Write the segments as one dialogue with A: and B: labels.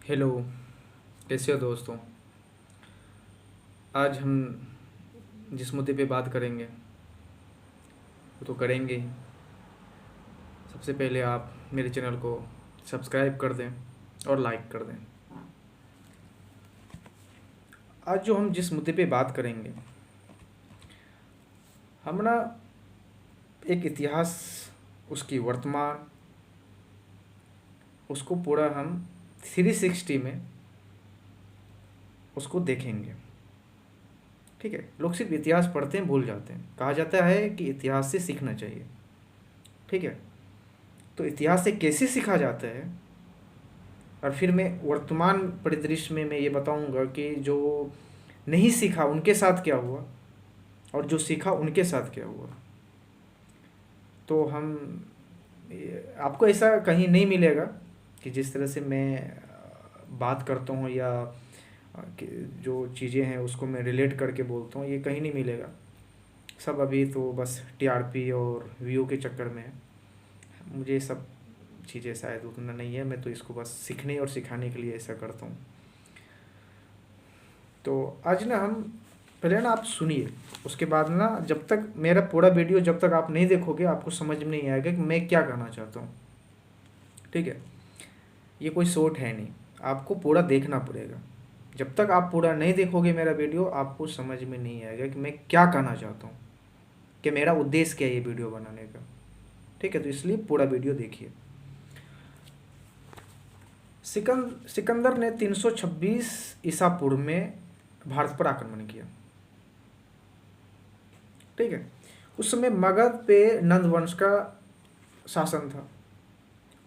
A: Hello. कैसे हो दोस्तों? आज हम जिस मुद्दे पे बात करेंगे वो तो करेंगे ही। सबसे पहले आप मेरे चैनल को सब्सक्राइब कर दें और लाइक कर दें। आज जो हम जिस मुद्दे पे बात करेंगे, हम ना एक इतिहास, उसकी वर्तमान, उसको पूरा हम 360 में उसको देखेंगे। ठीक है। लोग सिर्फ इतिहास पढ़ते हैं, भूल जाते हैं। कहा जाता है कि इतिहास से सीखना चाहिए। ठीक है। तो इतिहास से कैसे सीखा जाता है, और फिर मैं वर्तमान परिदृश्य में मैं ये बताऊंगा कि जो नहीं सीखा उनके साथ क्या हुआ और जो सीखा उनके साथ क्या हुआ। तो हम आपको ऐसा कहीं नहीं मिलेगा कि जिस तरह से मैं बात करता हूँ या जो चीज़ें हैं उसको मैं रिलेट करके बोलता हूँ, ये कहीं नहीं मिलेगा। सब अभी तो बस टीआरपी और व्यू के चक्कर में है। मुझे ये सब चीज़ें शायद उतना नहीं है। मैं तो इसको बस सीखने और सिखाने के लिए ऐसा करता हूँ। तो आज ना हम पहले ना आप सुनिए, उसके बाद ना जब तक मेरा पूरा वीडियो जब तक आप नहीं देखोगे आपको समझ में नहीं आएगा कि मैं क्या कहना चाहता हूँ। ठीक है। ये कोई शॉर्ट है नहीं, आपको पूरा देखना पड़ेगा। जब तक आप पूरा नहीं देखोगे मेरा वीडियो, आपको समझ में नहीं आएगा कि मैं क्या कहना चाहता हूँ, कि मेरा उद्देश्य क्या है ये वीडियो बनाने का। ठीक है। तो इसलिए पूरा वीडियो देखिए। सिकंदर ने 326 ईसा पूर्व में भारत पर आक्रमण किया। ठीक है। उस समय मगध पे नंद वंश का शासन था,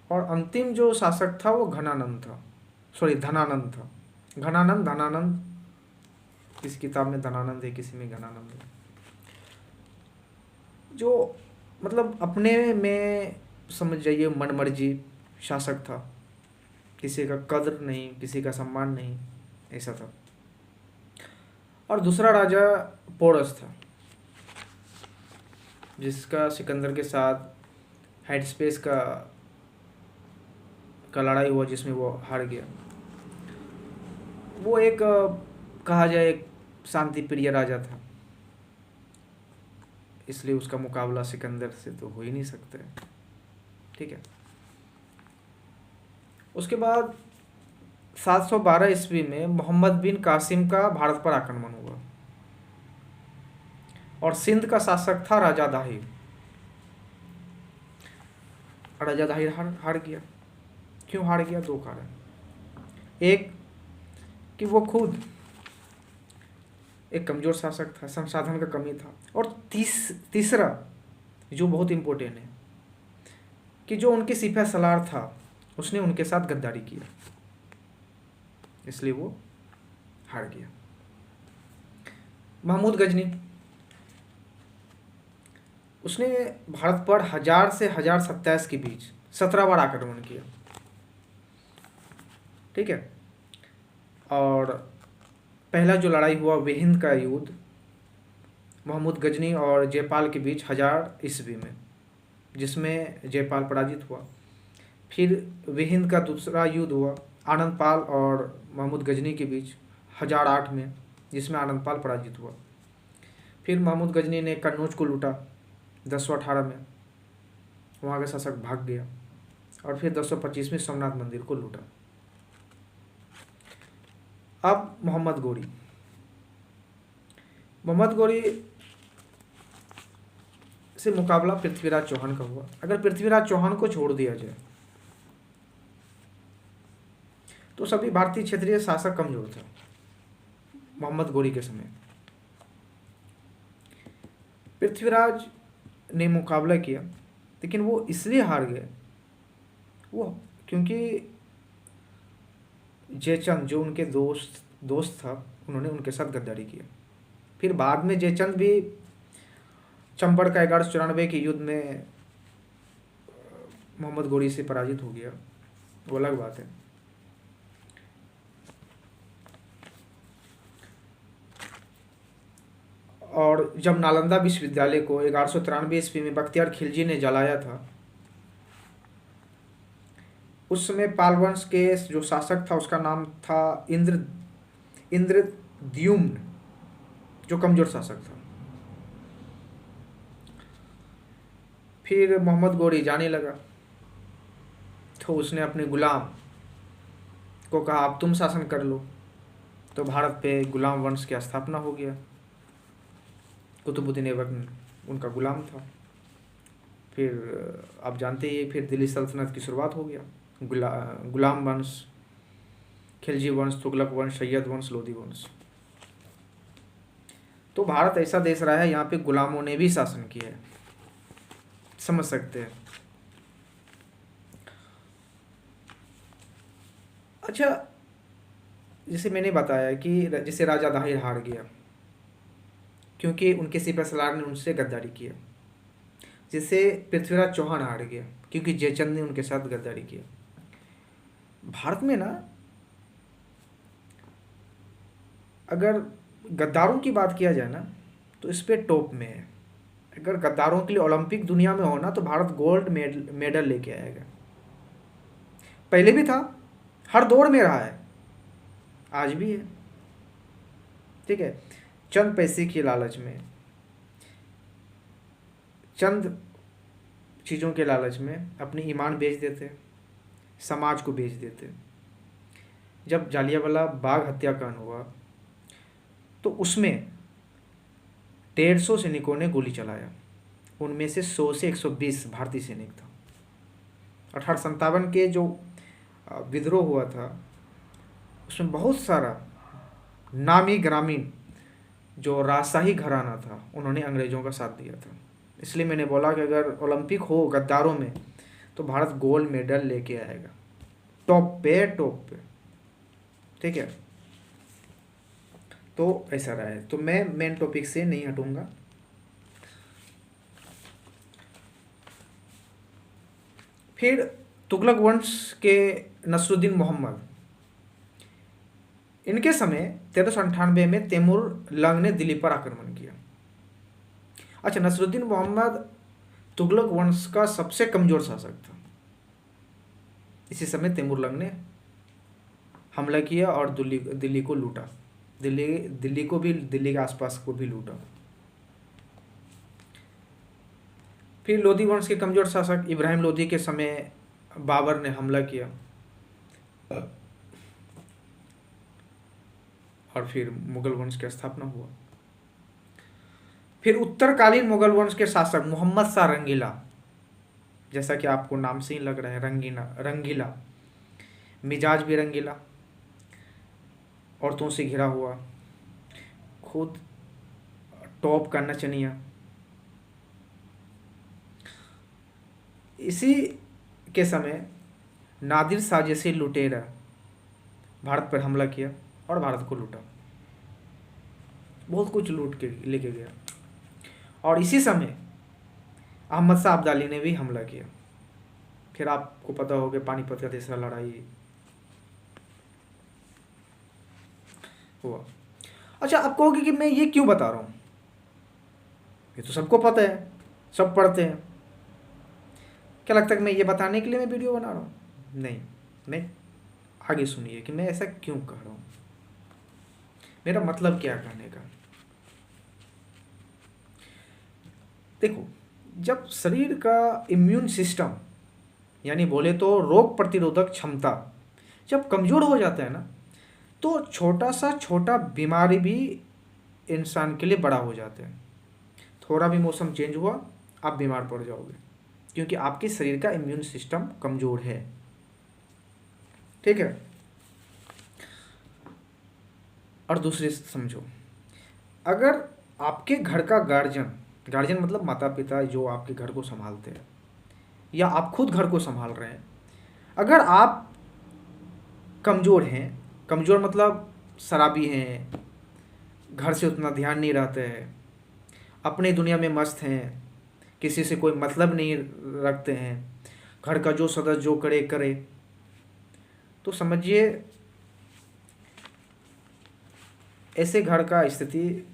A: और अंतिम जो शासक था वो घनानंद था, सॉरी धनानंद था। घनानंद, धनानंद, किस किताब में धनानंद है, किसी में घनानंद है। जो मतलब अपने में समझ जाइए मनमर्जी शासक था, किसी का कद्र नहीं, किसी का सम्मान नहीं, ऐसा था। और दूसरा राजा पोरस था, जिसका सिकंदर के साथ हेड स्पेस का लड़ाई हुआ, जिसमें वो हार गया। वो एक कहा जाए एक शांति प्रिय राजा था, इसलिए उसका मुकाबला सिकंदर से तो हो ही नहीं सकता है। ठीक है। उसके बाद 712 ईस्वी में मोहम्मद बिन कासिम का भारत पर आक्रमण हुआ, और सिंध का शासक था राजा दाहिर। राजा दाहिर हार गया। क्यों हार गया? दो कारण। एक कि वो खुद एक कमज़ोर शासक था, संसाधन का कमी था। और तीसरा जो बहुत इम्पोर्टेंट है, कि जो उनके सिपह सलार था उसने उनके साथ गद्दारी किया, इसलिए वो हार गया। महमूद गजनी, उसने भारत पर 1000 से 1027 के बीच 17 बार आक्रमण किया। ठीक है। और पहला जो लड़ाई हुआ विहिंद का युद्ध महमूद गजनी और जयपाल के बीच 1000 ईस्वी में, जिसमें जयपाल पराजित हुआ। फिर विहिंद का दूसरा युद्ध हुआ आनंदपाल और महमूद गजनी के बीच 1008 में, जिसमें आनंदपाल पराजित हुआ। फिर महमूद गजनी ने कन्नौज को लूटा 1018 में, वहाँ का शासक भाग गया। और फिर 1025 में सोमनाथ मंदिर को लूटा। अब मोहम्मद गोरी से मुकाबला पृथ्वीराज चौहान का हुआ। अगर पृथ्वीराज चौहान को छोड़ दिया जाए तो सभी भारतीय क्षेत्रीय शासक कमजोर थे मोहम्मद गोरी के समय। पृथ्वीराज ने मुकाबला किया, लेकिन वो इसलिए हार गए वो क्योंकि जयचंद जो उनके दोस्त था, उन्होंने उनके साथ गद्दारी किया। फिर बाद में जयचंद भी चंबड़ का 1194 के युद्ध में मोहम्मद गोरी से पराजित हो गया, वो अलग बात है। और जब नालंदा विश्वविद्यालय को 1193 ईस्वी में बख्तियार खिलजी ने जलाया था, उस समय पाल वंश के जो शासक था उसका नाम था इंद्रद्युम्न, जो कमजोर शासक था। फिर मोहम्मद गौरी जाने लगा, तो उसने अपने गुलाम को कहा अब तुम शासन कर लो, तो भारत पे गुलाम वंश की स्थापना हो गया। कुतुबुद्दीन ऐबक उनका गुलाम था। फिर आप जानते ही, फिर दिल्ली सल्तनत की शुरुआत हो गया। गुलाम वंश, खिलजी वंश, तुगलक वंश, सैयद वंश, लोधी वंश। तो भारत ऐसा देश रहा है यहाँ पे गुलामों ने भी शासन किया है, समझ सकते हैं। अच्छा, जैसे मैंने बताया कि जैसे राजा दाहिर हार गया क्योंकि उनके सिपह सलार ने उनसे गद्दारी किया। जैसे पृथ्वीराज चौहान हार गया क्योंकि जयचंद ने उनके साथ गद्दारी किया। भारत में ना अगर गद्दारों की बात किया जाए ना तो इस पे टॉप में है। अगर गद्दारों के लिए ओलंपिक दुनिया में हो ना तो भारत गोल्ड मेडल लेके आएगा। पहले भी था, हर दौर में रहा है, आज भी है। ठीक है, चंद पैसे की लालच में, चंद चीज़ों के लालच में अपनी ईमान बेच देते, समाज को बेच देते। जब जालियांवाला बाग हत्याकांड हुआ तो उसमें 150 सैनिकों ने गोली चलाया, उनमें से 100 से 120 भारतीय सैनिक था। 1857 के जो विद्रोह हुआ था उसमें बहुत सारा नामी ग्रामीण जो राजशाही घराना था उन्होंने अंग्रेज़ों का साथ दिया था। इसलिए मैंने बोला कि अगर ओलंपिक हो गद्दारों में तो भारत गोल्ड मेडल लेके आएगा, टॉप पे टॉप पे। ठीक है, तो ऐसा रहा है। तो मैं मेन टॉपिक से नहीं हटूंगा। फिर तुगलक वंश के नसरुद्दीन मोहम्मद, इनके समय 1398 में तैमूर लंग ने दिल्ली पर आक्रमण किया। अच्छा, नसरुद्दीन मोहम्मद तुगलक वंश का सबसे कमजोर शासक था। इसी समय तैमूर लंग ने हमला किया और दिल्ली को लूटा, दिल्ली को भी, दिल्ली के आसपास को भी लूटा। फिर लोधी वंश के कमजोर शासक इब्राहिम लोधी के समय बाबर ने हमला किया और फिर मुगल वंश की स्थापना हुआ। फिर उत्तरकालीन मुगल वंश के शासक मोहम्मद शाह रंगीला, जैसा कि आपको नाम से ही लग रहा है, रंगीला, मिजाज भी रंगीला, औरतों से घिरा हुआ, खुद टॉप का नचनिया। इसी के समय नादिर शाह जैसे लुटेरा भारत पर हमला किया और भारत को लूटा, बहुत कुछ लूट के लेके गया। और इसी समय अहमद शाह अब्दाली ने भी हमला किया। फिर आपको पता होगा पानीपत का तीसरा लड़ाई हुआ। अच्छा, आप कहोगे कि मैं ये क्यों बता रहा हूँ, ये तो सबको पता है, सब पढ़ते हैं। क्या लगता है कि मैं ये बताने के लिए मैं वीडियो बना रहा हूँ? नहीं, मैं आगे सुनिए कि मैं ऐसा क्यों कह रहा हूँ, मेरा मतलब क्या कहने का। देखो, जब शरीर का इम्यून सिस्टम यानी बोले तो रोग प्रतिरोधक क्षमता जब कमज़ोर हो जाता है ना तो छोटा बीमारी भी इंसान के लिए बड़ा हो जाता है। थोड़ा भी मौसम चेंज हुआ आप बीमार पड़ जाओगे क्योंकि आपके शरीर का इम्यून सिस्टम कमज़ोर है। ठीक है, और दूसरी समझो, अगर आपके घर का गार्जियन मतलब माता पिता जो आपके घर को संभालते हैं या आप खुद घर को संभाल रहे हैं, अगर आप कमज़ोर हैं, कमज़ोर मतलब शराबी हैं, घर से उतना ध्यान नहीं रहते हैं, अपनी दुनिया में मस्त हैं, किसी से कोई मतलब नहीं रखते हैं, घर का जो सदस्य जो करे करे, तो समझिए ऐसे घर का स्थिति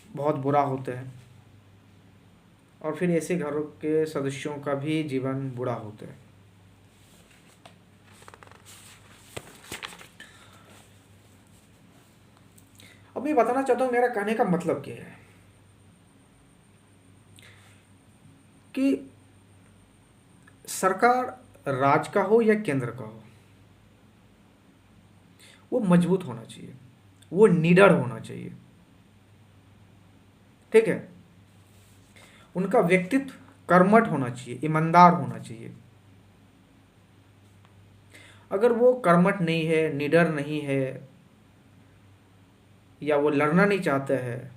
A: बहुत बुरा होता है और फिर ऐसे घरों के सदस्यों का भी जीवन बुरा होता है। मैं बताना चाहता हूँ मेरा कहने का मतलब क्या है कि सरकार राज्य का हो या केंद्र का हो, वो मजबूत होना चाहिए, वो निडर होना चाहिए। ठीक है, उनका व्यक्तित्व कर्मठ होना चाहिए, ईमानदार होना चाहिए। अगर वो कर्मठ नहीं है, निडर नहीं है, या वो लड़ना नहीं चाहते हैं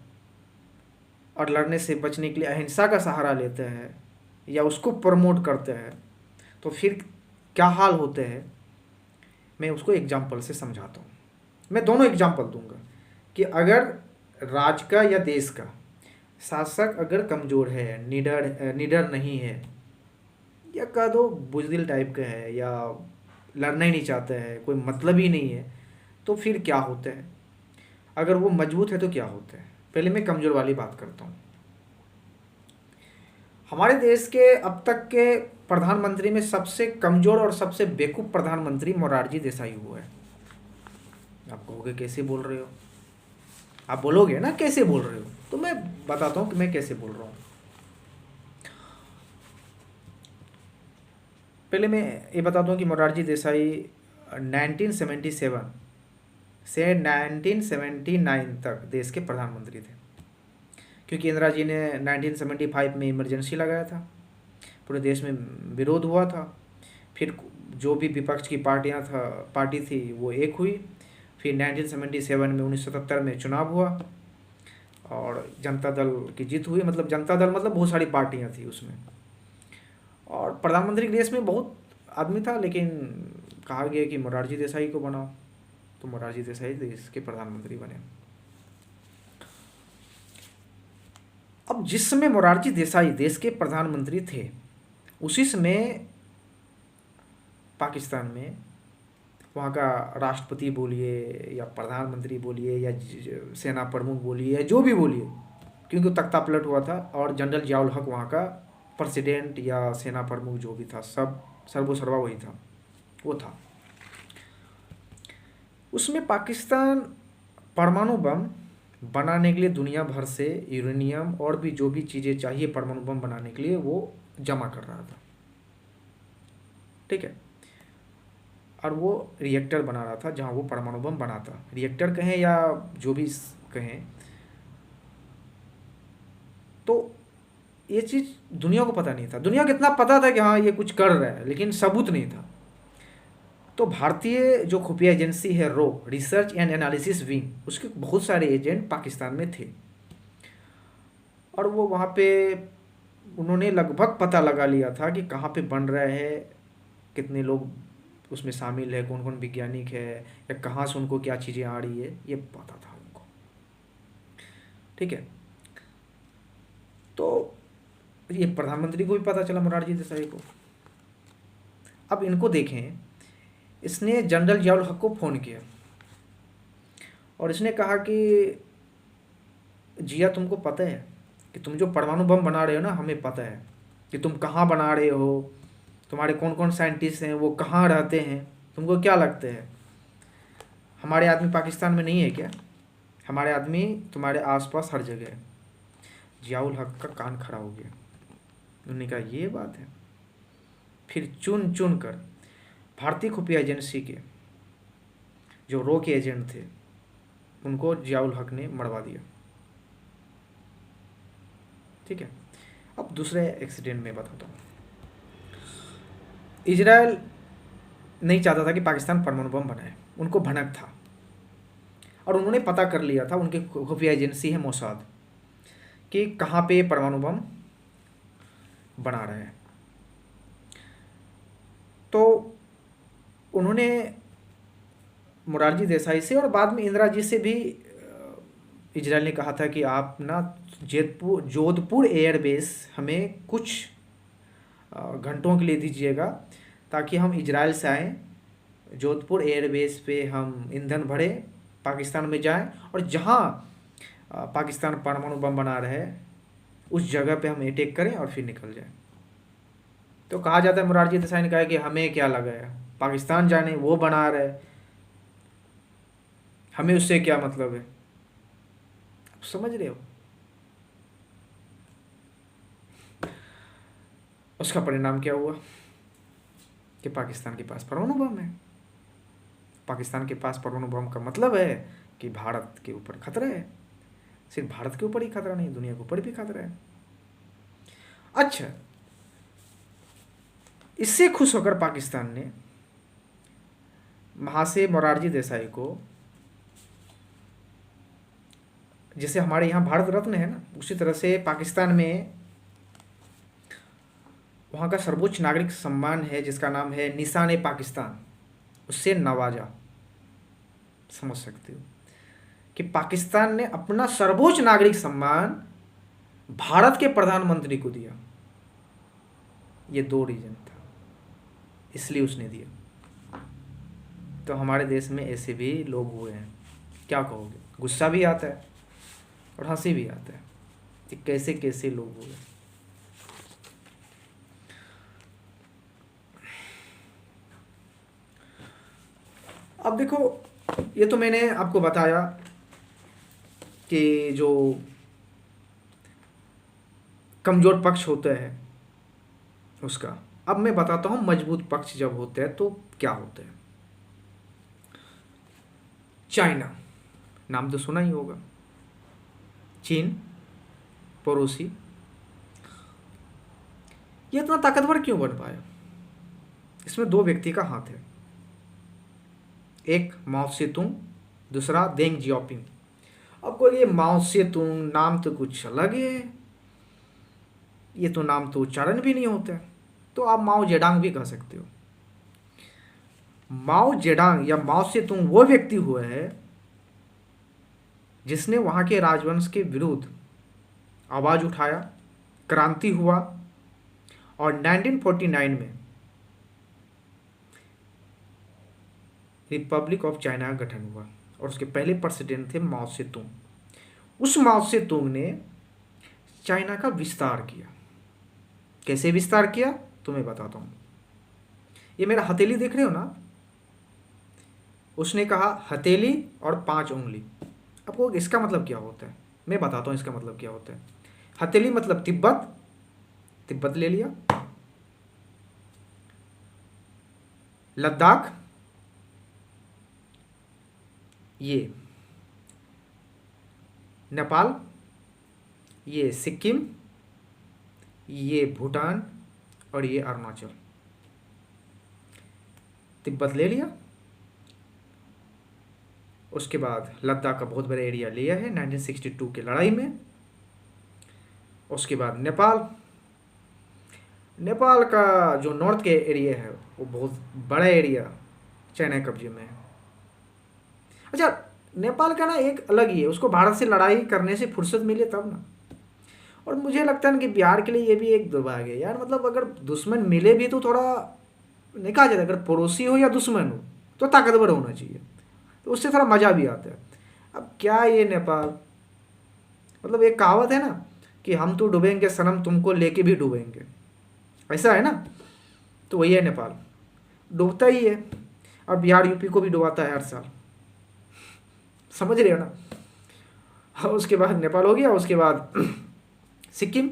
A: और लड़ने से बचने के लिए अहिंसा का सहारा लेते हैं या उसको प्रमोट करते हैं, तो फिर क्या हाल होते हैं, मैं उसको एग्जाम्पल से समझाता हूँ। मैं दोनों एग्जाम्पल दूंगा कि अगर राज्य का या देश का शासक अगर कमज़ोर है, निडर निडर नहीं है, या कह दो बुजदिल टाइप का है, या लड़ना ही नहीं चाहते हैं, कोई मतलब ही नहीं है, तो फिर क्या होता है। अगर वो मजबूत है तो क्या होता है। पहले मैं कमज़ोर वाली बात करता हूँ। हमारे देश के अब तक के प्रधानमंत्री में सबसे कमज़ोर और सबसे बेवकूफ़ प्रधानमंत्री मोरारजी देसाई हुआ है। आप कहोगे कैसे बोल रहे हो, आप बोलोगे ना कैसे बोल रहे हो, तो मैं बताता हूँ कि मैं कैसे बोल रहा हूँ। पहले मैं ये बताता हूँ कि मोरारजी देसाई 1977 से 1979 तक देश के प्रधानमंत्री थे, क्योंकि इंदिरा जी ने 1975 में इमरजेंसी लगाया था, पूरे देश में विरोध हुआ था। फिर जो भी विपक्ष की पार्टी थी वो एक हुई। फिर 1977 में 1977 में चुनाव हुआ और जनता दल की जीत हुई। मतलब जनता दल मतलब बहुत सारी पार्टियां थी उसमें, और प्रधानमंत्री के रेस में बहुत आदमी था, लेकिन कहा गया कि मोरारजी देसाई को बनाओ, तो मोरारजी देसाई देश के प्रधानमंत्री बने। अब जिस समय मोरारजी देसाई देश के प्रधानमंत्री थे, उसी समय पाकिस्तान में वहाँ का राष्ट्रपति बोलिए या प्रधानमंत्री बोलिए या सेना प्रमुख बोलिए या जो भी बोलिए, क्योंकि तख्ता पलट हुआ था और जनरल जियाउल हक वहाँ का प्रेसिडेंट या सेना प्रमुख जो भी था, सब सर्वोसर्वा वही था, वो था। उसमें पाकिस्तान परमाणु बम बनाने के लिए दुनिया भर से यूरेनियम और भी जो भी चीज़ें चाहिए परमाणु बम बनाने के लिए वो जमा कर रहा था। ठीक है, और वो रिएक्टर बना रहा था जहाँ वो परमाणु बम बनाता, रिएक्टर कहें या जो भी कहें। तो ये चीज़ दुनिया को पता नहीं था। दुनिया को इतना पता था कि हाँ ये कुछ कर रहा है, लेकिन सबूत नहीं था। तो भारतीय जो खुफिया एजेंसी है रो, रिसर्च एंड एनालिसिस विंग, उसके बहुत सारे एजेंट पाकिस्तान में थे, और वो वहाँ पे उन्होंने लगभग पता लगा लिया था कि कहाँ पे बन रहा है, कितने लोग उसमें शामिल है, कौन कौन वैज्ञानिक है, या कहाँ से उनको क्या चीज़ें आ रही है, ये पता था उनको। ठीक है, तो ये प्रधानमंत्री को भी पता चला, मोरारजी देसाई को। अब इनको देखें, इसने जनरल जियाउल हक को फ़ोन किया और इसने कहा कि जिया तुमको पता है कि तुम जो परमाणु बम बना रहे हो ना, हमें पता है कि तुम कहाँ बना रहे हो, तुम्हारे कौन कौन साइंटिस्ट हैं, वो कहाँ रहते हैं, तुमको क्या लगता है हमारे आदमी पाकिस्तान में नहीं है क्या? हमारे आदमी तुम्हारे आसपास हर जगह है। जियाउल हक का कान खड़ा हो गया। उन्होंने कहा ये बात है। फिर चुन चुन कर भारतीय खुफिया एजेंसी के जो रो के एजेंट थे उनको जियाउल हक ने मरवा दिया। ठीक है, अब दूसरे एक्सीडेंट में बताता हूँ। इजराइल नहीं चाहता था कि पाकिस्तान परमाणु बम बनाए, उनको भनक था, और उन्होंने पता कर लिया था, उनकी खुफिया एजेंसी है मोसाद, कि कहाँ पे परमाणु बम बना रहे हैं। तो उन्होंने मोरारजी देसाई से और बाद में इंदिरा जी से भी इजराइल ने कहा था कि आप ना जोधपुर एयरबेस हमें कुछ घंटों के लिए दीजिएगा, ताकि हम इजराइल से आएँ, जोधपुर एयरबेस पे हम ईंधन भरें, पाकिस्तान में जाएं, और जहां पाकिस्तान परमाणु बम बना रहे हैं उस जगह पे हम अटैक करें और फिर निकल जाएं। तो कहा जाता है मोरारजी देसाई ने कहा कि हमें क्या लगा है, पाकिस्तान जाने, वो बना रहे, हमें उससे क्या मतलब है। समझ रहे हो? उसका परिणाम क्या हुआ कि पाकिस्तान के पास परमाणु बम है। पाकिस्तान के पास परमाणु बम का मतलब है कि भारत के ऊपर खतरा है। सिर्फ भारत के ऊपर ही खतरा नहीं, दुनिया के ऊपर भी खतरा है। अच्छा, इससे खुश होकर पाकिस्तान ने महाशय मोरारजी देसाई को, जैसे हमारे यहाँ भारत रत्न है ना, उसी तरह से पाकिस्तान में वहाँ का सर्वोच्च नागरिक सम्मान है जिसका नाम है निशान पाकिस्तान, उससे नवाजा। समझ सकते हो कि पाकिस्तान ने अपना सर्वोच्च नागरिक सम्मान भारत के प्रधानमंत्री को दिया। ये 2 रीजन था, इसलिए उसने दिया। तो हमारे देश में ऐसे भी लोग हुए हैं, क्या कहोगे? गुस्सा भी आता है और हंसी भी आता है कि कैसे कैसे लोग हुए। अब देखो, ये तो मैंने आपको बताया कि जो कमज़ोर पक्ष होता है उसका। अब मैं बताता हूँ मजबूत पक्ष जब होते हैं तो क्या होते हैं। चाइना, नाम तो सुना ही होगा। चीन, पड़ोसी, ये इतना ताकतवर क्यों बन पाया? इसमें 2 व्यक्ति का हाथ है, एक माओ सेतुंग, दूसरा देंग जियाओपिंग। आपको ये माओ सेतुंग नाम तो कुछ अलग है, ये तो नाम तो उच्चारण भी नहीं होता है, तो आप माओ जेडांग भी कह सकते हो। माओ जेडांग या माओ सेतुंग वो व्यक्ति हुआ है जिसने वहाँ के राजवंश के विरुद्ध आवाज़ उठाया, क्रांति हुआ, और 1949 में रिपब्लिक ऑफ चाइना का गठन हुआ, और उसके पहले प्रेसिडेंट थे माओ सेतुंग। उस माओ सेतुंग ने चाइना का विस्तार किया। कैसे विस्तार किया तो मैं बताता हूँ। ये मेरा हथेली देख रहे हो ना, उसने कहा हथेली और 5 उंगली। आपको इसका मतलब क्या होता है मैं बताता हूँ, इसका मतलब क्या होता है। हथेली मतलब तिब्बत, तिब्बत ले लिया। लद्दाख, ये नेपाल, ये सिक्किम, ये भूटान, और ये अरुणाचल। तिब्बत ले लिया। उसके बाद लद्दाख का बहुत बड़ा एरिया लिया है 1962 की लड़ाई में। उसके बाद नेपाल, नेपाल का जो नॉर्थ के एरिया है वो बहुत बड़ा एरिया चाइना कब्जे में है। अच्छा, नेपाल का ना एक अलग ही है, उसको भारत से लड़ाई करने से फुर्सत मिले तब ना। और मुझे लगता है ना कि बिहार के लिए ये भी एक दुर्भाग्य है यार। मतलब अगर दुश्मन मिले भी तो थोड़ा, नहीं कहा जाता, अगर पड़ोसी हो या दुश्मन हो तो ताकतवर होना चाहिए, तो उससे थोड़ा मज़ा भी आता है। अब क्या ये नेपाल, मतलब एक कहावत है ना कि हम तो डूबेंगे सनम तुमको लेके भी डूबेंगे, ऐसा है ना। तो वही है, नेपाल डूबता ही है और बिहार यूपी को भी डुबाता है हर साल। समझ रहे हो ना। हाँ, उसके बाद नेपाल हो गया। उसके बाद सिक्किम,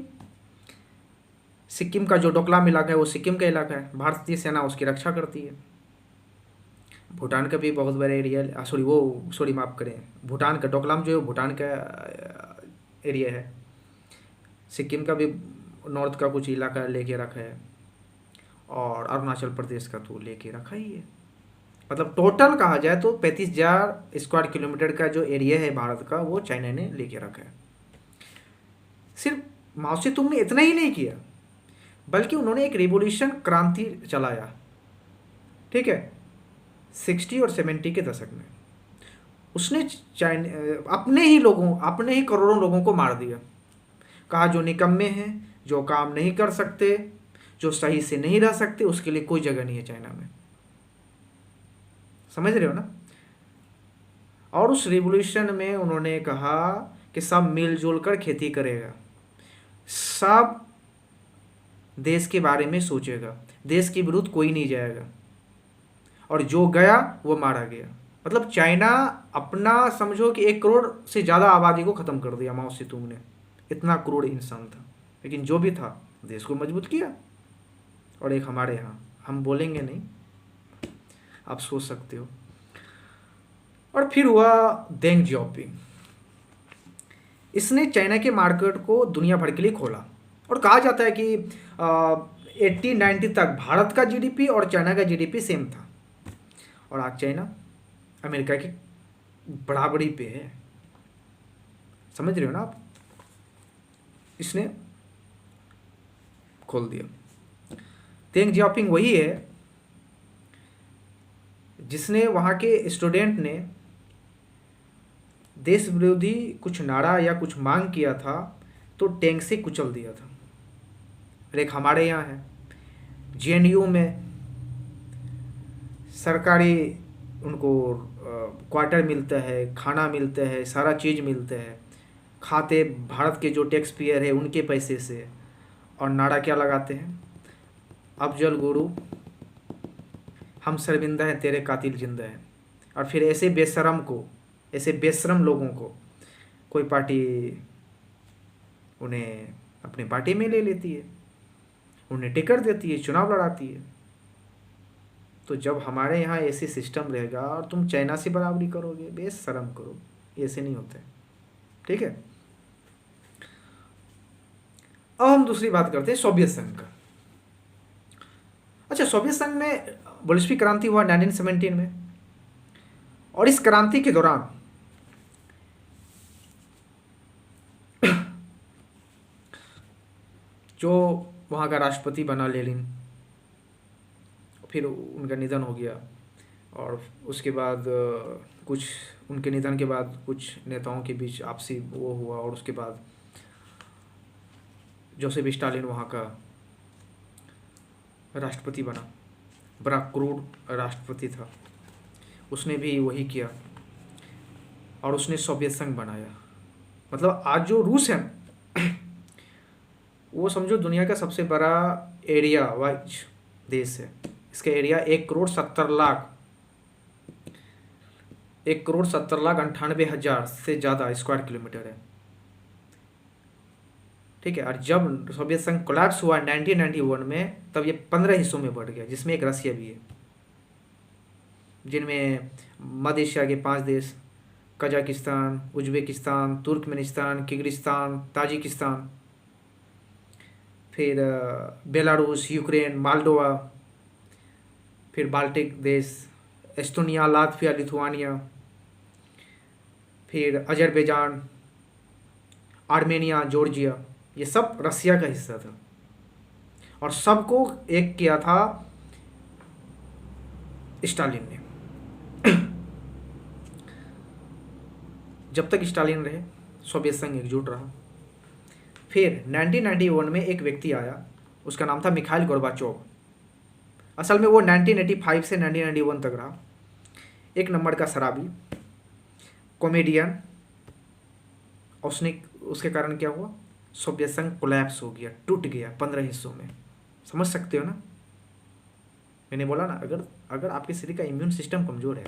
A: सिक्किम का जो डोकलाम इलाका है वो सिक्किम का इलाका है, भारतीय सेना उसकी रक्षा करती है। भूटान का भी बहुत बड़ा एरिया, सॉरी माफ़ करें, भूटान का डोकलाम जो है भूटान का एरिया है। सिक्किम का भी नॉर्थ का कुछ इलाका लेके रखा है, और अरुणाचल प्रदेश का तो लेके रखा ही है। मतलब टोटल कहा जाए तो 35,000 स्क्वायर किलोमीटर का जो एरिया है भारत का वो चाइना ने लेके रखा है। सिर्फ माओ सेतुंग ने इतना ही नहीं किया, बल्कि उन्होंने एक रिवॉल्यूशन, क्रांति चलाया। ठीक है, 60 और 70 के दशक में उसने अपने ही लोगों, अपने ही करोड़ों लोगों को मार दिया। कहा जो निकम्मे हैं, जो काम नहीं कर सकते, जो सही से नहीं रह सकते, उसके लिए कोई जगह नहीं है चाइना में। समझ रहे हो ना। और उस रिवॉल्यूशन में उन्होंने कहा कि सब मिलजुल कर खेती करेगा, सब देश के बारे में सोचेगा, देश के विरुद्ध कोई नहीं जाएगा, और जो गया वो मारा गया। मतलब चाइना अपना समझो कि 1 करोड़ से ज़्यादा आबादी को ख़त्म कर दिया माओ सेतुंग ने, इतना करोड़ इंसान था, लेकिन जो भी था देश को मजबूत किया। और एक हमारे यहाँ, हम बोलेंगे नहीं, आप सोच सकते हो। और फिर हुआ देंग जियाओपिंग। इसने चाइना के मार्केट को दुनिया भर के लिए खोला। और कहा जाता है कि 80-90 तक भारत का जीडीपी और चाइना का जीडीपी सेम था, और आज चाइना अमेरिका की बराबरी पे है। समझ रहे हो ना आप? इसने खोल दिया। देंग जियाओपिंग वही है जिसने वहाँ के स्टूडेंट ने देश विरोधी कुछ नारा या कुछ मांग किया था तो टैंक से कुचल दिया था। और एक हमारे यहाँ है, जेएनयू में सरकारी उनको क्वार्टर मिलता है, खाना मिलता है, सारा चीज़ मिलता है, खाते भारत के जो टैक्स पेयर है उनके पैसे से। और नारा क्या लगाते हैं? अफजल गुरु हम शर्मिंदा हैं तेरे कातिल जिंदा है। और फिर ऐसे बेशरम को, ऐसे बेशरम लोगों को कोई पार्टी उन्हें अपनी पार्टी में ले लेती है, उन्हें टिकट देती है, चुनाव लड़ाती है। तो जब हमारे यहाँ ऐसे सिस्टम रहेगा और तुम चाइना से बराबरी करोगे, बेशरम करो, ऐसे नहीं होता है। ठीक है, अब हम दूसरी बात करते हैं सोवियत संघ का। अच्छा, सोवियत संघ में बोल्शेविक क्रांति हुआ 1917 में, और इस क्रांति के दौरान जो वहाँ का राष्ट्रपति बना लेनिन, फिर उनका निधन हो गया। और उसके बाद कुछ उनके निधन के बाद कुछ नेताओं के बीच आपसी वो हुआ, और उसके बाद जोसेफ स्टालिन वहाँ का राष्ट्रपति बना, बड़ा क्रूर राष्ट्रपति था। उसने भी वही किया और उसने सोवियत संघ बनाया। मतलब आज जो रूस है वो समझो दुनिया का सबसे बड़ा एरिया वाइज देश है। इसका एरिया 1,70,00,000 1,70,98,000 से ज़्यादा स्क्वायर किलोमीटर है। ठीक है, और जब सोवियत संघ कोलैप्स हुआ 1991 में, तब ये 15 हिस्सों में बढ़ गया, जिसमें एक रसिया भी है, जिनमें मध्य एशिया के 5 देश Kazakhstan, Uzbekistan, Turkmenistan, Kyrgyzstan, Tajikistan, फिर बेलारूस, यूक्रेन, मालडोवा, फिर बाल्टिक देश एस्टोनिया, लातविया, लिथुआनिया, फिर अजरबैजान, आर्मेनिया, जॉर्जिया, ये सब रसिया का हिस्सा था। और सबको एक किया था स्टालिन ने। जब तक स्टालिन रहे सोवियत संघ एकजुट रहा। फिर 1991 में एक व्यक्ति आया, उसका नाम था मिखाइल गोर्बाचोव। असल में वो 1985 से 1991 तक रहा। एक नंबर का शराबी, कॉमेडियन। उसके कारण क्या हुआ? सोवियत संघ कोलैप्स हो गया, टूट गया 15 हिस्सों में। समझ सकते हो ना? मैंने बोला ना, अगर आपके शरीर का इम्यून सिस्टम कमज़ोर है,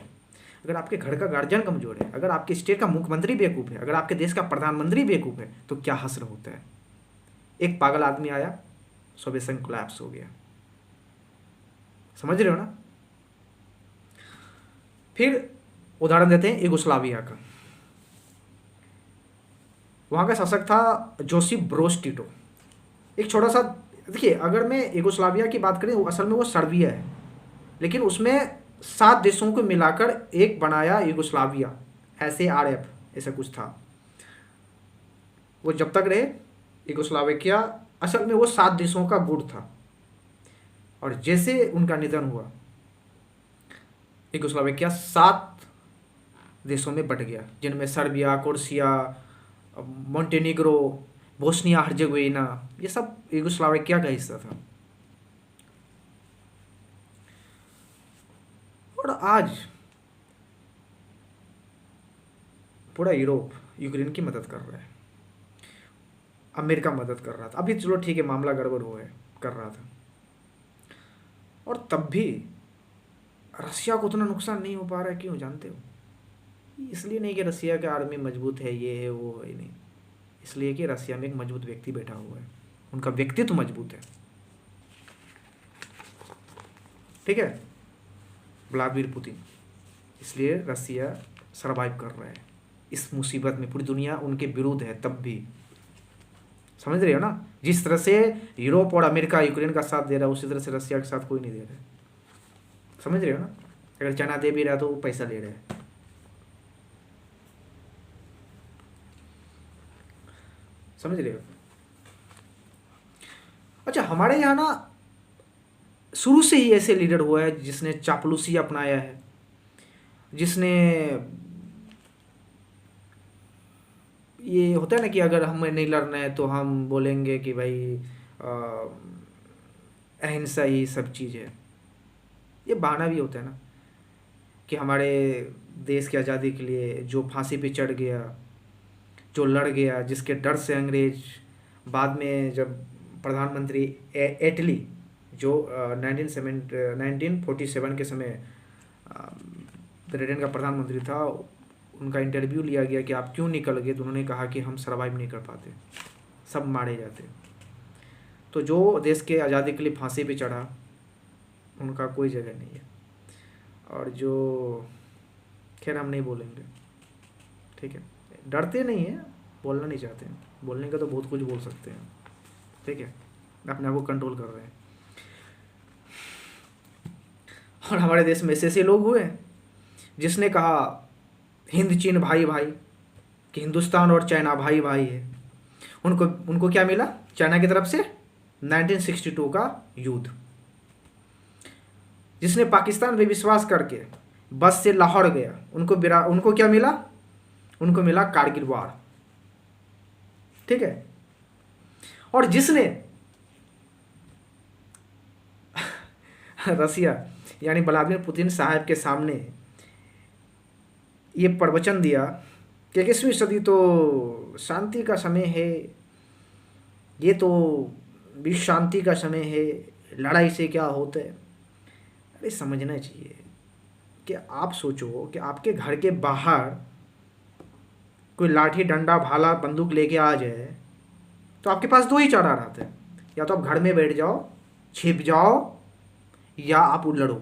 A: अगर आपके घर का गार्जियन कमज़ोर है, अगर आपके स्टेट का मुख्यमंत्री बेवकूफ़ है, अगर आपके देश का प्रधानमंत्री बेवकूफ़ है, तो क्या हश्र होता है? एक पागल आदमी आया, सोवियत संघ कोलैप्स हो गया। समझ रहे हो ना? फिर उदाहरण देते हैं यूगोस्लाविया का। वहाँ का शासक था जोसिफ ब्रोज टिटो। एक छोटा सा, देखिए, अगर मैं यूगोस्लाविया की बात करें, असल में वो सर्बिया है, लेकिन उसमें 7 देशों को मिलाकर एक बनाया यूगोस्लाविया, SARF ऐसा कुछ था। वो जब तक रहे यूगोस्लाविया, असल में वो 7 देशों का गुट था। और जैसे उनका निधन हुआ, यूगोस्लाविया 7 देशों में बट गया, जिनमें सर्बिया, क्रोएशिया, मोंटेनिग्रो, बोस्निया हर्जेगोविना, ये सब यूगोस्लाविया का हिस्सा था। और आज पूरा यूरोप यूक्रेन की मदद कर रहा है, अमेरिका मदद कर रहा था। अभी चलो ठीक है, मामला गड़बड़ हुआ है, कर रहा था। और तब भी रसिया को उतना नुकसान नहीं हो पा रहा है, क्यों जानते हो? इसलिए नहीं कि रसिया का आर्मी मजबूत है, ये है वो है, नहीं। इसलिए कि रसिया में एक मजबूत व्यक्ति बैठा हुआ है, उनका व्यक्तित्व मजबूत है। ठीक है, व्लादिमीर पुतिन। इसलिए रसिया सरवाइव कर रहा है इस मुसीबत में। पूरी दुनिया उनके विरुद्ध है तब भी, समझ रहे हो ना? जिस तरह से यूरोप और अमेरिका यूक्रेन का साथ दे रहा है, उसी तरह से रसिया के साथ कोई नहीं दे रहा है। समझ रहे हो ना? अगर चाइना दे भी रहा है तो वो पैसा ले रहा है। समझ रहे हो? अच्छा, हमारे यहाँ ना शुरू से ही ऐसे लीडर हुआ है जिसने चापलूसी अपनाया है, जिसने ये होता है ना कि अगर हमें नहीं लड़ना है तो हम बोलेंगे कि भाई अहिंसा ही सब चीज़ है। ये बहाना भी होता है ना कि हमारे देश की आज़ादी के लिए जो फांसी पे चढ़ गया, जो लड़ गया, जिसके डर से अंग्रेज बाद में जब प्रधानमंत्री एटली जो 1947 के समय ब्रिटेन का प्रधानमंत्री था, उनका इंटरव्यू लिया गया कि आप क्यों निकल गए, तो उन्होंने कहा कि हम सरवाइव नहीं कर पाते, सब मारे जाते। तो जो देश के आज़ादी के लिए फांसी पे चढ़ा, उनका कोई जगह नहीं है। और जो, खैर हम नहीं बोलेंगे, ठीक है, डरते नहीं हैं, बोलना नहीं चाहते हैं। बोलने का तो बहुत कुछ बोल सकते हैं, ठीक है, अपने आप को कंट्रोल कर रहे हैं। और हमारे देश में ऐसे लोग हुए जिसने कहा हिंद चीन भाई भाई, कि हिंदुस्तान और चाइना भाई भाई है। उनको उनको क्या मिला चाइना की तरफ से? 1962 का युद्ध। जिसने पाकिस्तान पे विश्वास करके बस से लाहौर गया, उनको क्या मिला? उनको मिला कारगिल वार। ठीक है। और जिसने रसिया यानी व्लादिमीर पुतिन साहब के सामने ये प्रवचन दिया कि 21वीं सदी तो शांति का समय है, ये तो विश्व शांति का समय है, लड़ाई से क्या होता है। अरे समझना चाहिए कि आप सोचो कि आपके घर के बाहर कोई लाठी डंडा भाला बंदूक लेके आ जाए तो आपके पास दो ही चारा रहते हैं, या तो आप घर में बैठ जाओ, छिप जाओ, या आप लड़ो।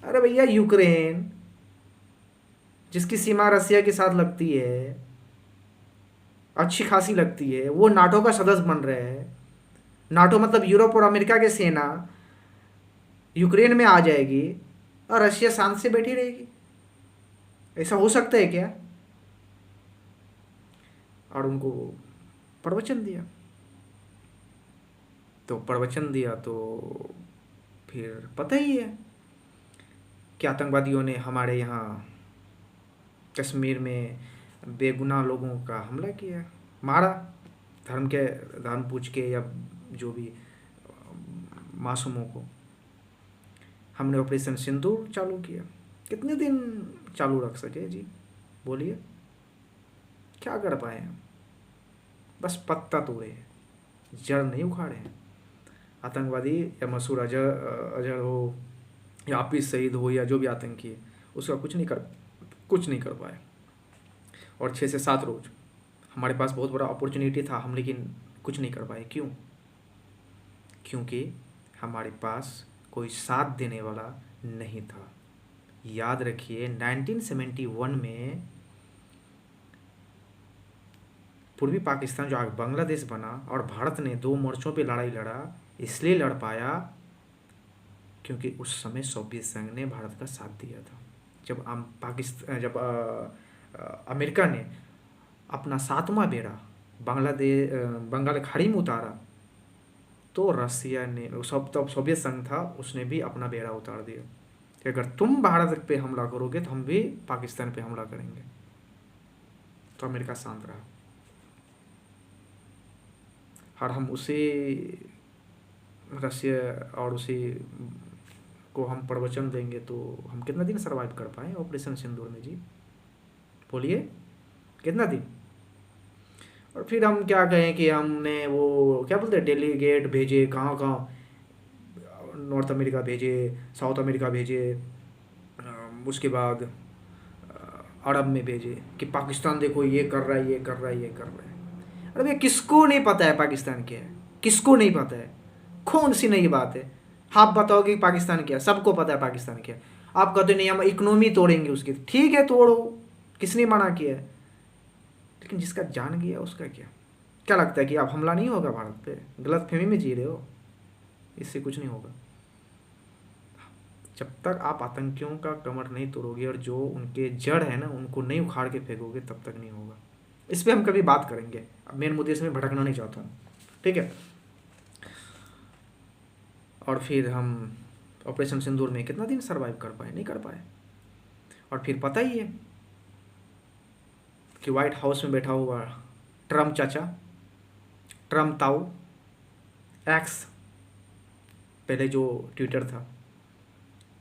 A: अरे भैया, यूक्रेन जिसकी सीमा रसिया के साथ लगती है, अच्छी खासी लगती है, वो नाटो का सदस्य बन रहे हैं। नाटो मतलब यूरोप और अमेरिका की सेना यूक्रेन में आ जाएगी और रशिया शांत से बैठी रहेगी। ऐसा हो सकता है क्या? और उनको प्रवचन दिया, तो प्रवचन दिया तो फिर पता ही है कि आतंकवादियों ने हमारे यहाँ कश्मीर में बेगुनाह लोगों का हमला किया, मारा, धर्म पूछ के या जो भी मासूमों को। हमने ऑपरेशन सिंदूर चालू किया। कितने दिन चालू रख सके जी, बोलिए? क्या कर पाए हम? बस पत्ता तोड़े हैं, जड़ नहीं उखाड़े हैं। आतंकवादी या मसूद अजहर हो या हाफिज सईद हो या जो भी आतंकी है, उसका कुछ नहीं कर पाए। और 6 से 7 रोज हमारे पास बहुत बड़ा अपॉर्चुनिटी था, हम लेकिन कुछ नहीं कर पाए। क्यों? क्योंकि हमारे पास कोई साथ देने वाला नहीं था। याद रखिए 1971 में पूर्वी पाकिस्तान जो आज बांग्लादेश बना, और भारत ने 2 मोर्चों पे लड़ाई लड़ा, इसलिए लड़ पाया क्योंकि उस समय सोवियत संघ ने भारत का साथ दिया था। जब अमेरिका ने अपना 7वां बेड़ा बंगाल खाड़ी में उतारा, तो रसिया ने तब सोवियत संघ था, उसने भी अपना बेड़ा उतार दिया कि अगर तुम भारत पे हमला करोगे तो हम भी पाकिस्तान पे हमला करेंगे। तो अमेरिका शांत रहा, और हम उसी रसिया और उसी को हम प्रवचन देंगे तो हम कितना दिन सरवाइव कर पाए ऑपरेशन सिंदूर में जी? बोलिए, कितना दिन? और फिर हम क्या कहें कि हमने वो क्या बोलते हैं, डेलीगेट भेजे, कहाँ कहाँ, नॉर्थ अमेरिका भेजे, साउथ अमेरिका भेजे, उसके बाद अरब में भेजे कि पाकिस्तान देखो ये कर रहा है, ये कर रहा है, ये कर रहा है। अरे भैया किसको नहीं पता है पाकिस्तान क्या है? किसको नहीं पता है? कौन सी नई बात है? आप बताओगे कि पाकिस्तान क्या है? सबको पता है पाकिस्तान क्या है। आप कहते नहीं हम इकोनॉमी तोड़ेंगे उसकी, ठीक है तोड़ो, किसने मना किया है? लेकिन जिसका जान गया उसका क्या? क्या लगता है कि आप हमला नहीं होगा भारत पे? गलत फहमी में जी रहे हो, इससे कुछ नहीं होगा। जब तक आप आतंकियों का कमर नहीं तोड़ोगे और जो उनके जड़ है ना उनको नहीं उखाड़ के फेंकोगे, तब तक नहीं होगा। इस पर हम कभी बात करेंगे, अब मेन मुद्दे से मैं भटकना नहीं चाहता हूँ, ठीक है। और फिर हम ऑपरेशन सिंदूर में कितना दिन सर्वाइव कर पाए? नहीं कर पाए। और फिर पता ही है कि व्हाइट हाउस में बैठा हुआ ट्रम्प चाचा, ट्रम्प ताऊ, एक्स, पहले जो ट्विटर था,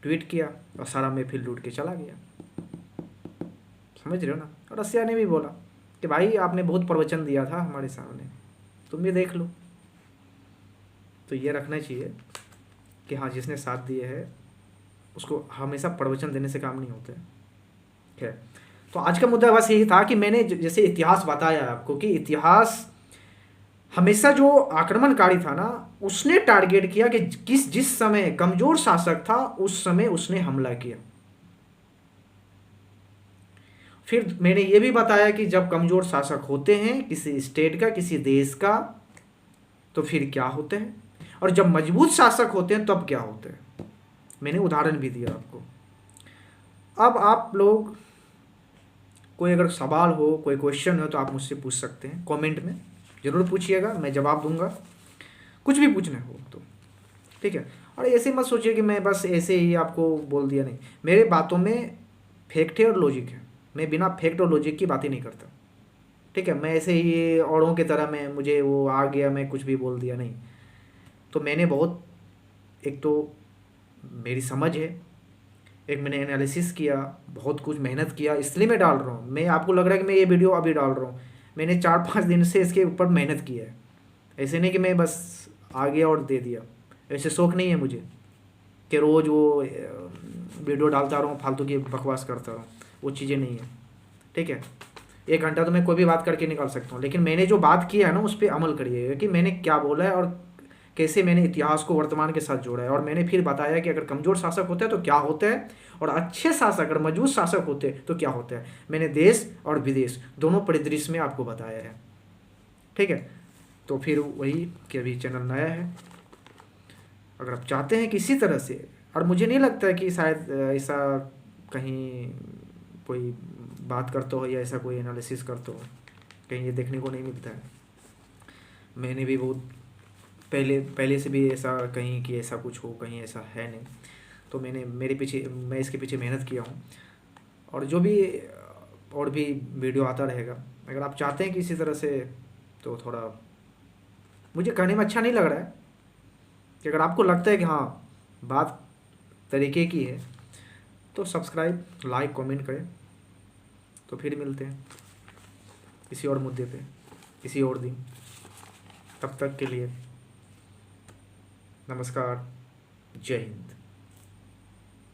A: ट्वीट किया और सारा महफिल लूट के चला गया। समझ रहे हो ना? और रसिया ने भी बोला कि भाई आपने बहुत प्रवचन दिया था हमारे सामने, तुम भी देख लो। तो ये रखना चाहिए कि हाँ जिसने साथ दिए है उसको हमेशा प्रवचन देने से काम नहीं होता है। ठीक है, तो आज का मुद्दा बस यही था कि मैंने जैसे इतिहास बताया आपको कि इतिहास हमेशा जो आक्रमणकारी था ना उसने टारगेट किया कि जिस समय कमजोर शासक था उस समय उसने हमला किया। फिर मैंने ये भी बताया कि जब कमजोर शासक होते हैं किसी स्टेट का, किसी देश का, तो फिर क्या होते हैं, और जब मजबूत शासक होते हैं तब क्या होते हैं। मैंने उदाहरण भी दिया आपको। अब आप लोग कोई अगर सवाल हो, कोई क्वेश्चन हो तो आप मुझसे पूछ सकते हैं, कमेंट में ज़रूर पूछिएगा, मैं जवाब दूंगा, कुछ भी पूछना हो तो, ठीक है। और ऐसे मत सोचिए कि मैं बस ऐसे ही आपको बोल दिया, नहीं, मेरे बातों में फैक्ट है और लॉजिक है, मैं बिना फैक्ट और लॉजिक की बातें नहीं करता, ठीक है। मैं ऐसे ही औरों की तरह मैं मुझे वो आ गया मैं कुछ भी बोल दिया, नहीं। तो मैंने बहुत, एक तो मेरी समझ है, एक मैंने एनालिसिस किया, बहुत कुछ मेहनत किया, इसलिए मैं डाल रहा हूँ। मैं आपको लग रहा है कि मैं ये वीडियो अभी डाल रहा हूँ, मैंने 4-5 दिन से इसके ऊपर मेहनत की है। ऐसे नहीं कि मैं बस आ गया और दे दिया, ऐसे शौक नहीं है मुझे कि रोज़ वो वीडियो डालता रहूँ, फालतू की बकवास करता रहूँ, वो चीज़ें नहीं है, ठीक है। 1 घंटा तो मैं कोई भी बात करके निकाल सकता हूँ, लेकिन मैंने जो बात किया है ना उस पर अमल करिएगा कि मैंने क्या बोला है और कैसे मैंने इतिहास को वर्तमान के साथ जोड़ा है। और मैंने फिर बताया कि अगर कमज़ोर शासक होता है तो क्या होता है, और अच्छे शासक अगर मजबूत शासक होते तो क्या होता है। मैंने देश और विदेश दोनों परिदृश्य में आपको बताया है, ठीक है। तो फिर वही कि अभी चैनल नया है, अगर आप चाहते हैं कि इसी तरह से, और मुझे नहीं लगता है कि शायद ऐसा कहीं कोई बात करता हो या ऐसा कोई एनालिसिस करता हो, कहीं ये देखने को नहीं मिलता है। मैंने भी बहुत पहले से भी ऐसा कहीं कि ऐसा कुछ हो, कहीं ऐसा है नहीं। तो मैं इसके पीछे मेहनत किया हूँ, और जो भी और भी वीडियो आता रहेगा। अगर आप चाहते हैं कि इसी तरह से, तो थोड़ा मुझे कहने में अच्छा नहीं लग रहा है कि अगर आपको लगता है कि हाँ बात तरीके की है तो सब्सक्राइब, लाइक, कमेंट करें। तो फिर मिलते हैं किसी और मुद्दे पे किसी और दिन, तब तक के लिए नमस्कार, जय हिंद।